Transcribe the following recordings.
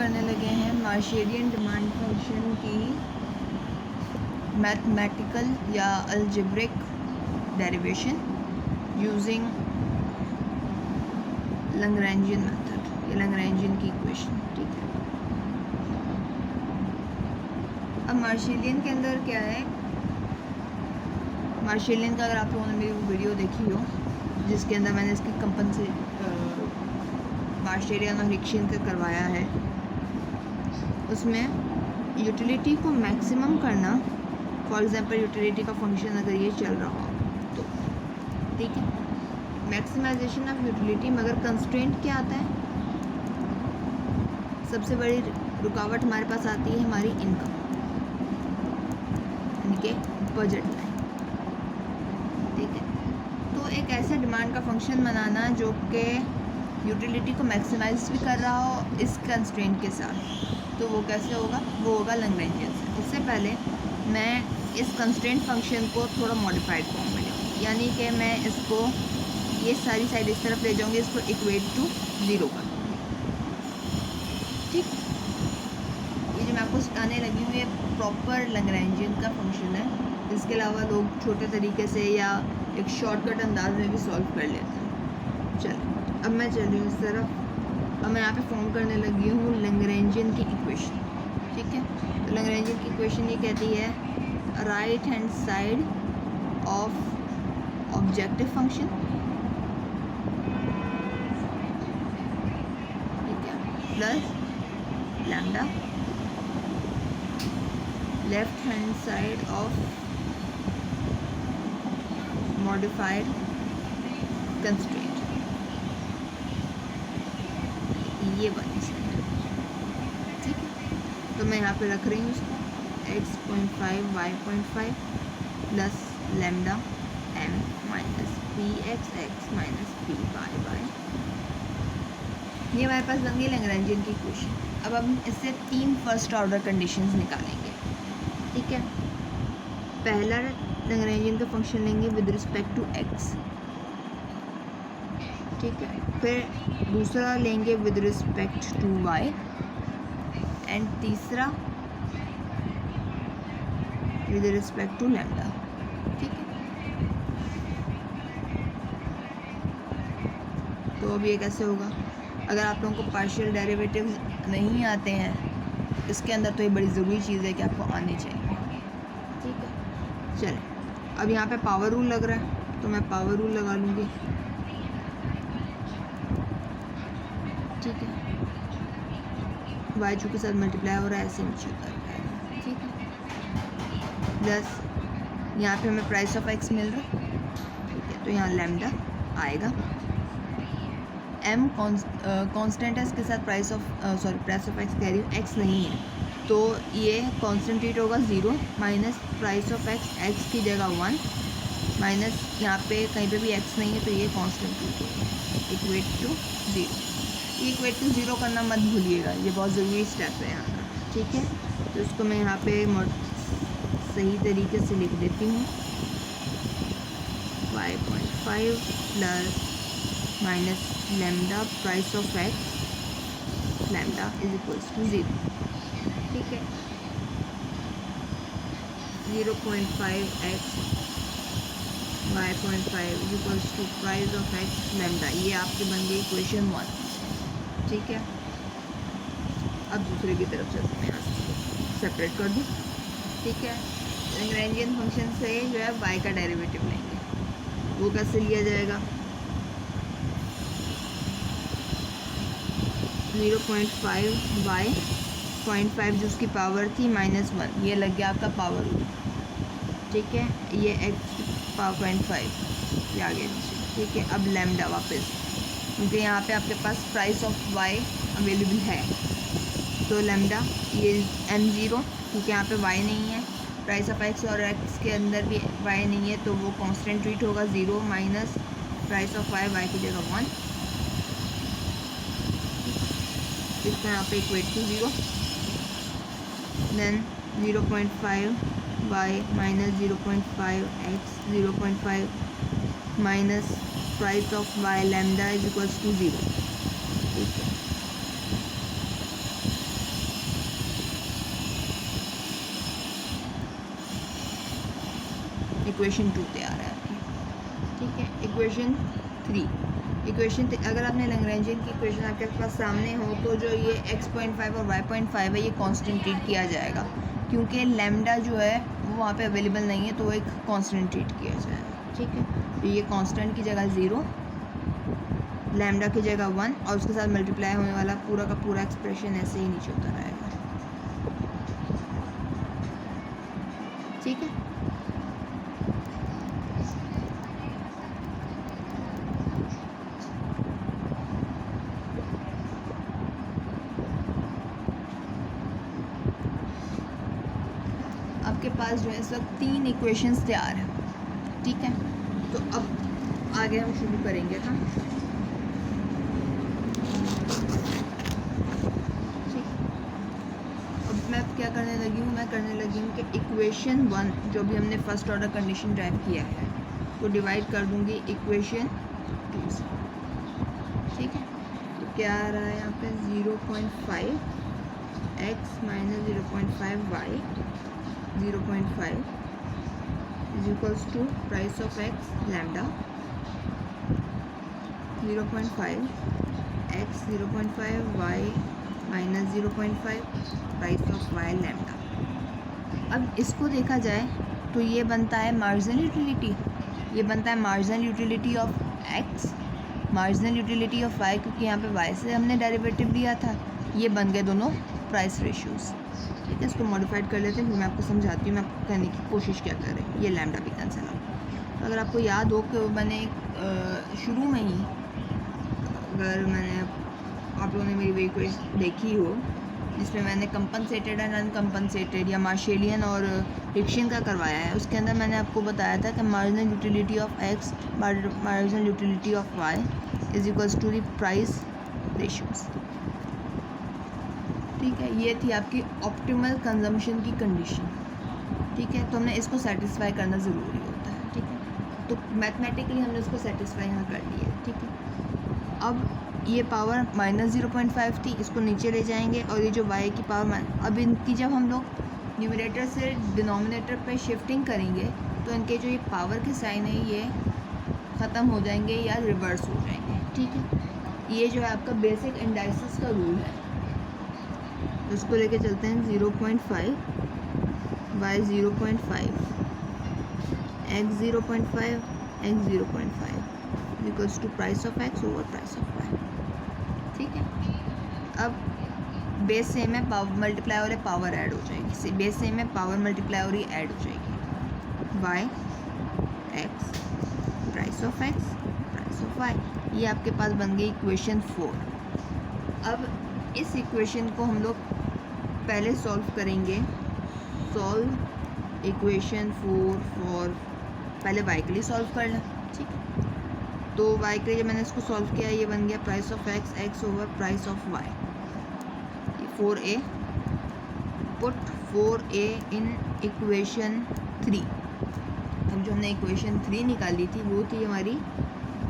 करने लगे हैं मार्शेलियन डिमांड फंक्शन की मैथमेटिकल या अलजेब्रिक डेरिवेशन यूजिंग लैग्रैंजियन मेथड या लैग्रैंजियन की इक्वेशन। ठीक है, अब मार्शेलियन के अंदर क्या है, मार्शेलियन का अगर आप लोगों ने मेरी वीडियो देखी हो जिसके अंदर मैंने इसकी मार्शेलियन और हिक्शियन का करवाया है, उसमें यूटिलिटी को मैक्सिमम करना, फॉर एग्जांपल यूटिलिटी का फंक्शन अगर ये चल रहा हो तो ठीक है, मैक्सिमाइजेशन ऑफ यूटिलिटी, मगर कंस्ट्रेंट क्या आता है, सबसे बड़ी रुकावट हमारे पास आती है हमारी इनकम, यानी कि बजट लाइन। ठीक है, तो एक ऐसा डिमांड का फंक्शन बनाना जो कि यूटिलिटी को मैक्सिमाइज भी कर रहा हो इस कंस्ट्रेंट के साथ, तो वो कैसे होगा, वो होगा लैग्रैंजियन से। उससे पहले मैं इस कंस्ट्रेंट फंक्शन को थोड़ा मॉडिफाइड फॉर्म में लूँगी, यानी कि मैं इसको ये सारी साइड इस तरफ ले जाऊँगी, इसको इक्वेट टू 0 कर दूँगी। ठीक, ये जो मैं आपको सिखाने लगी हूँ ये प्रॉपर लैग्रैंजियन का फंक्शन है। इसके अलावा लोग छोटे तरीके से या एक शॉर्टकट अंदाज में भी सॉल्व कर लेते हैं। चलिए, अब मैं चल रही हूँ इस तरफ। अब मैं यहाँ पे फॉर्म करने लगी हूँ लैग्रैंजियन की इक्वेशन। ठीक है, तो लैग्रैंजियन की इक्वेशन ये कहती है right hand side of objective function, ठीक है, plus lambda, left hand side of modified constraint, ये वाली साइड। ठीक है, तो मैं यहाँ पे रख रही हूँ इसको x.5 y.5 plus lambda m minus P X X minus P Y Y, ये हमारे पास बन गई लैग्रैंजियन की इक्वेशन। अब हम इससे 3 फर्स्ट ऑर्डर कंडीशंस निकालेंगे। ठीक है, पहला लैग्रैंजियन का फंक्शन लेंगे विद रिस्पेक्ट टू x, ठीक है, फिर दूसरा लेंगे with respect to y, and तीसरा विद रिस्पेक्ट टू लैम्डा। ठीक है, तो अब ये कैसे होगा, अगर आप लोगों को पार्शियल डेरिवेटिव्स नहीं आते हैं इसके अंदर, तो ये बड़ी ज़रूरी चीज़ है कि आपको आनी चाहिए। ठीक है, चलिए, अब यहाँ पे पावर रूल लग रहा है तो मैं पावर रूल लगा लूँगी। ठीक है, वाई चूँकि साथ मल्टीप्लाई हो रहा है ऐसे नीचे उतर जाएगा। ठीक है, प्लस यहाँ पे हमें प्राइस ऑफ एक्स मिल रहा है। ठीक है, तो यहाँ लैम्डा आएगा, एम कांस्टेंट है, इसके साथ प्राइस ऑफ एक्स कह रही हूँ, एक्स नहीं है तो ये कांस्टेंट ट्रीट होगा 0 माइनस प्राइस ऑफ एक्स की जगह 1 माइनस यहाँ पे कहीं पे भी एक्स नहीं है तो ये कांस्टेंट ट्रीट होगा, इक्वेट टू 0। ये इक्वेट टू 0 करना मत भूलिएगा, ये बहुत ज़रूरी स्टेप है यहाँ का। ठीक है, तो इसको मैं यहाँ पे सही तरीके से लिख देती हूँ, 5.5 plus minus lambda price of X, lambda is equals to 0। ठीक है, 0.5 X y.5 is equals to price of X lambda, ये आपकी बन गई इक्वेशन 1। ठीक है, अब दूसरे की तरफ से मैं यहाँ सेपरेट कर दूँ। ठीक है, लैग्रैंजियन फंक्शन से जो है y का डेरिवेटिव लेंगे, वो कैसे लिया जाएगा, 0.5 y 0.5 जो उसकी पावर थी -1, ये लग गया आपका पावर रूल। ठीक है, ये x पावर 0.5 ये आ गया नीचे। ठीक है, अब लैम्डा वापस, क्योंकि यहाँ पे आपके पास प्राइस ऑफ y अवेलेबल है तो लैम्डा ये m0, क्योंकि यहाँ पे y नहीं है, प्राइस ऑफ x और x के अंदर भी y नहीं है तो वो कांस्टेंट ट्रीट होगा 0 माइनस प्राइस ऑफ y की जगह 1, इसको यहाँ पे equate to 0, then 0.5 y minus 0.5 x, 0.5 minus price of y lambda is equals to 0। ठीक है, इक्वेशन 2 तैयार है आपकी। ठीक है, इक्वेशन 3 अगर आपने लैग्रेंजियन की इक्वेशन आपके पास सामने हो तो जो ये x.5 और y.5 है ये कांस्टेंट ट्रीट किया जाएगा, क्योंकि लैम्डा जो है वो वहाँ पे अवेलेबल नहीं है, तो वो एक कांस्टेंट ट्रीट किया जाएगा। ठीक है, तो ये कांस्टेंट की जगह 0, लैम्डा की जगह 1 और उसके साथ मल्टीप्लाई होने वाला पूरा का पूरा एक्सप्रेशन ऐसे ही नीचे उतर आएगा। ठीक है, आपके पास जो है इस वक्त 3 इक्वेशंस तैयार हैं। ठीक है, तो अब आगे हम शुरू करेंगे काम। ठीक, अब मैं क्या करने लगी हूँ, मैं करने लगी हूँ कि इक्वेशन 1 जो भी हमने फर्स्ट ऑर्डर कंडीशन ड्राइव किया है वो डिवाइड कर दूँगी इक्वेशन 2 से। ठीक है, तो क्या आ रहा है यहाँ पे 0.5 x minus 0.5 y 0.5 is equals to price of x lambda 0.5 x 0.5 y minus 0.5 price of y lambda। अब इसको देखा जाए तो ये बनता है मार्जिनल यूटिलिटी, ये बनता है marginal utility of x, marginal utility of y, क्योंकि यहाँ पे y से हमने डेरिवेटिव लिया था। ये बन गए दोनों प्राइस रेशियोज़। ठीक है, इसको मॉडिफाइड कर लेते हैं, फिर मैं आपको समझाती हूँ, मैं आपको कहने की कोशिश क्या कर रही हूँ। ये लैम्डा भी कैंसिल आउट। तो अगर आपको याद हो कि मैंने शुरू में ही, अगर मैंने आप लोगों ने मेरी वे क्वेश्चन देखी हो जिसमें मैंने कंपनसेटेड एंड अनकंपनसेटेड या मार्शेलियन और डिक्शन का करवाया है, उसके अंदर मैंने आपको बताया था कि marginal utility of x marginal utility of y is equals to the price ratios. ठीक है, ये थी आपकी ऑप्टिमल कंजम्पशन की कंडीशन। ठीक है, तो हमने इसको सेटिस्फाई करना ज़रूरी होता है। ठीक है, तो मैथमेटिकली हमने उसको सेटिस्फाई यहाँ कर लिया। ठीक है, अब ये पावर माइनस 0.5 थी, इसको नीचे ले जाएंगे और ये जो y की पावर अब इनकी जब हम लोग न्यूमरेटर से डिनोमिनेटर पे शिफ्टिंग करेंगे तो इनके जो ये पावर के साइन है ये ख़त्म हो जाएंगे या रिवर्स हो जाएंगे। ठीक है, ये जो है आपका बेसिक इंडाइसिस का रूल है, उसको लेके चलते हैं 0.5 y 0.5 x 0.5 x 0.5 equals to price of x over price of y। ठीक है, अब बेस सेम है, पावर मल्टीप्लाई और पावर ऐड हो जाएगी, बेस सेम है, पावर मल्टीप्लाई और ऐड हो जाएगी। y x price of x price of y, ये आपके पास बन गई इक्वेशन 4। अब इस इक्वेशन को हम लोग पहले सॉल्व करेंगे। सॉल्व इक्वेशन 4 फॉर, पहले y के लिए सॉल्व कर लें। ठीक है, तो y के लिए जब मैंने इसको सॉल्व किया ये बन गया price of x x over price of y। 4a, put 4a in equation 3। अब जो हमने इक्वेशन 3 निकाली थी वो थी हमारी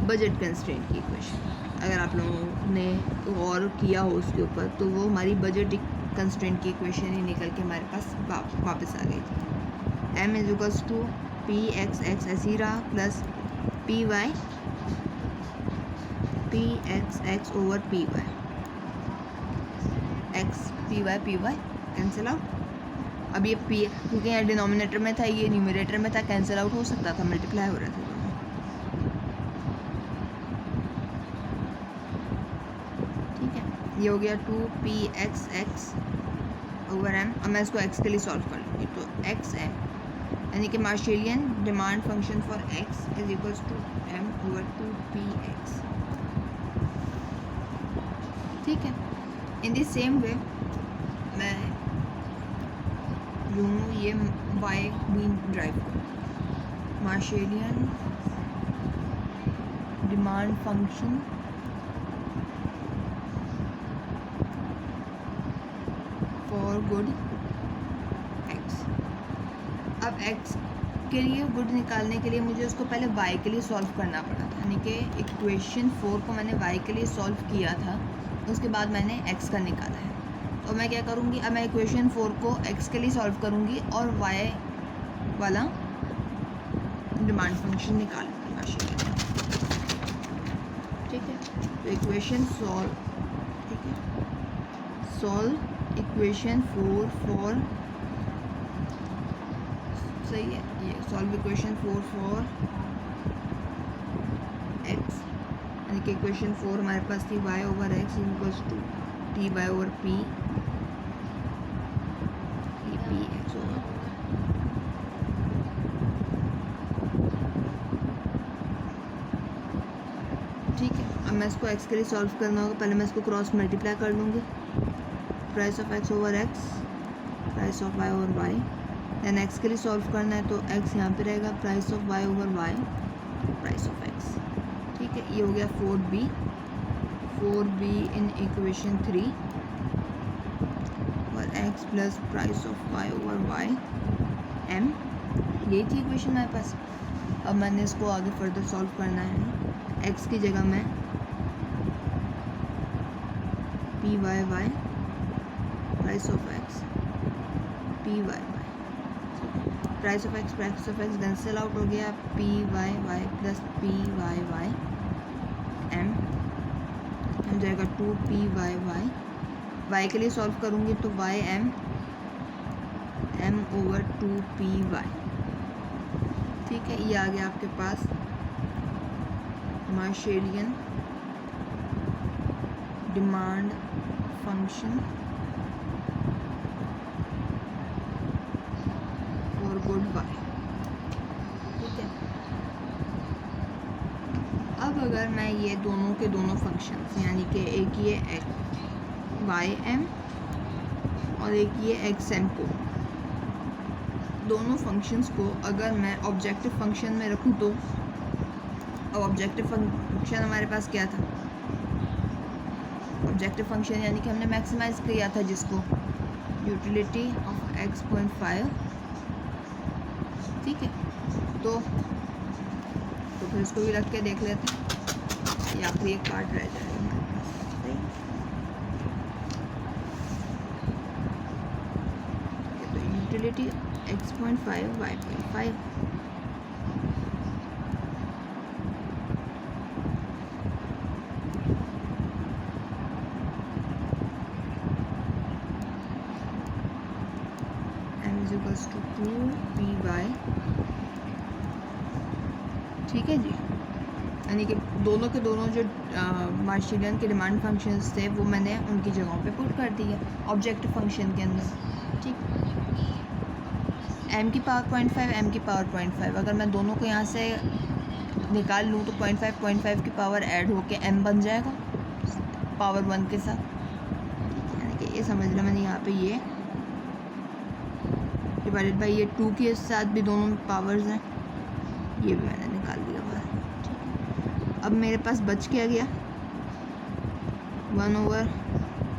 बजट कंस्ट्रेंट की इक्वेशन। अगर आप लोगों ने गौर किया हो उसके ऊपर तो वो हमारी बजट कंस्ट्रेंट की इक्वेशन ही निकल के हमारे पास वापस आ गई थी। m is equals to P X X ऐसी रहा plus P X X over P Y, X P Y cancel out. अब ये पी क्योंकि यहाँ डिनोमिनेटर में था, ये न्यूमरेटर में था, कैंसिल आउट हो सकता था, मल्टीप्लाई हो रहा था। ये हो गया 2p x x over m। अब मैं इसको x के लिए सॉल्व कर लूँगी, तो x m यानी कि Marshallian demand function for x is equals to m over 2p x। ठीक है, इन द सेम वे मैं लूँ ये y भी ड्राइव करूँ, Marshallian demand function for good x। अब x के लिए गुड निकालने के लिए मुझे उसको पहले y के लिए सॉल्व करना पड़ा था, यानी कि इक्वेशन 4 को मैंने y के लिए सॉल्व किया था, उसके बाद मैंने x का निकाला है। तो मैं क्या करूँगी, अब मैं इक्वेशन 4 को x के लिए सॉल्व करूँगी और y वाला डिमांड फंक्शन निकालूंगी माशाल्लाह। ठीक है, तो इक्वेशन सॉल्व, ठीक है, सॉल्व इक्वेशन 4 फॉर, सही है, ये सॉल्व इक्वेशन 4 फॉर एक्स, यानी कि इक्वेशन 4 हमारे पास थी y over X equals to T by over P X होगा। ठीक है, अब मैं इसको x के लिए सॉल्व करना होगा, पहले मैं इसको क्रॉस मल्टीप्लाई कर लूँगी, price of x over x, price of y over y, then x के लिए सॉल्व करना है तो x यहाँ पे रहेगा, price of y over y, price of x। ठीक है, ये हो गया 4b इन इक्वेशन 3 और x plus price of y over y m, ये थी इक्वेशन हमारे पास। अब मैंने इसको आगे फर्दर सॉल्व करना है, x की जगह मैं P Y Y price of x P Y Y, price of x cancel out हो गया, P Y Y plus P Y Y M हो जाएगा 2p वाई वाई, वाई के लिए सॉल्व करूँगी तो Y M over 2p Y. ठीक है, ये आ गया आपके पास Marshallian demand function for good Y. ठीक है, अब अगर मैं ये दोनों के दोनों फंक्शंस, यानी कि एक ये वाई एम और एक ये एक्स एम को, दोनों फंक्शंस को अगर मैं ऑब्जेक्टिव फंक्शन में रखूँ तो, अब ऑब्जेक्टिव फंक्शन हमारे पास क्या था, ऑब्जेक्टिव फंक्शन यानी कि हमने मैक्सिमाइज किया था जिसको, यूटिलिटी ऑफ x.5। ठीक है, तो फिर इसको भी रख के देख लेते हैं, या फिर एक पार्ट रह जाएगा हमारे पास। सही, तो utility x.5 y.5, m = 2py। ठीक है जी, यानी कि दोनों के दोनों जो मार्शेलियन के डिमांड फंक्शंस थे वो मैंने उनकी जगहों पे पुट कर दिया ऑब्जेक्टिव फंक्शन के अंदर। ठीक, m की पावर 0.5 m की पावर 0.5, अगर मैं दोनों को यहाँ से निकाल लूँ तो 0.5 की पावर ऐड होके m बन जाएगा पावर 1 के साथ। यानी कि ये समझ लें मैंने यहाँ पे ये डिवाइडेड बाई ये 2 के साथ भी दोनों पावर्स हैं, ये भी मैंने निकाल दिया बाहर। अब मेरे पास बच क्या गया 1 ओवर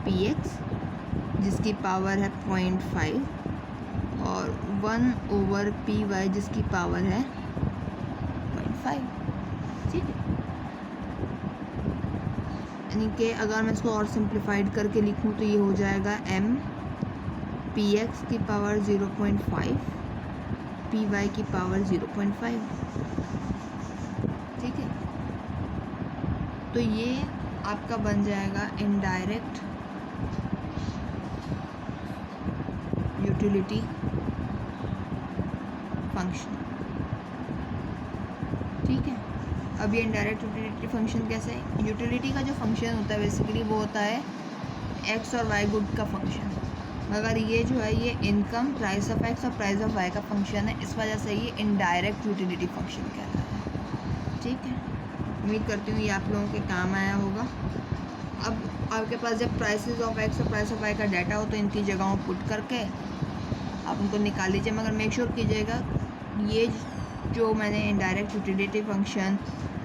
पी एक्स जिसकी पावर है 0.5 और 1 ओवर पी वाई जिसकी पावर है 0.5। ठीक है, यानी कि अगर मैं इसको और सिंप्लीफाइड करके लिखूँ तो ये हो जाएगा m पी एक्स की पावर 0.5 पी वाई की पावर 0.5। ठीक है, तो ये आपका बन जाएगा इनडायरेक्ट यूटिलिटी फंक्शन। ठीक है, अब ये इनडायरेक्ट यूटिलिटी फंक्शन कैसे है, यूटिलिटी का जो फंक्शन होता है बेसिकली वो होता है एक्स और वाई गुड का फंक्शन, मगर ये जो है ये इनकम प्राइस ऑफ एक्स और प्राइस ऑफ वाई का फंक्शन है, इस वजह से ये इनडायरेक्ट यूटिलिटी फंक्शन कहता है। ठीक है, उम्मीद करती हूँ ये आप लोगों के काम आया होगा। अब आपके पास जब प्राइसेस ऑफ एक्स और प्राइस ऑफ वाई का डाटा हो तो इनकी जगहों पुट करके आप उनको निकाल लीजिए, मगर मेक श्योर कीजिएगा ये जो मैंने इनडायरेक्ट यूटिलिटी फंक्शन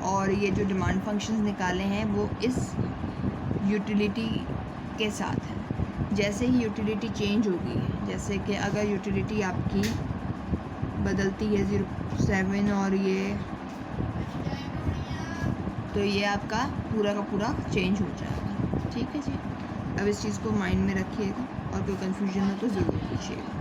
और ये जो डिमांड फंक्शंस निकाले हैं वो इस यूटिलिटी के साथ है। जैसे ही यूटिलिटी चेंज होगी, जैसे कि अगर यूटिलिटी आपकी बदलती है 0.7 और ये, तो ये आपका पूरा का पूरा चेंज हो जाएगा। ठीक है जी, अब इस चीज़ को माइंड में रखिएगा और कोई कन्फ्यूजन हो तो ज़रूर पूछिएगा।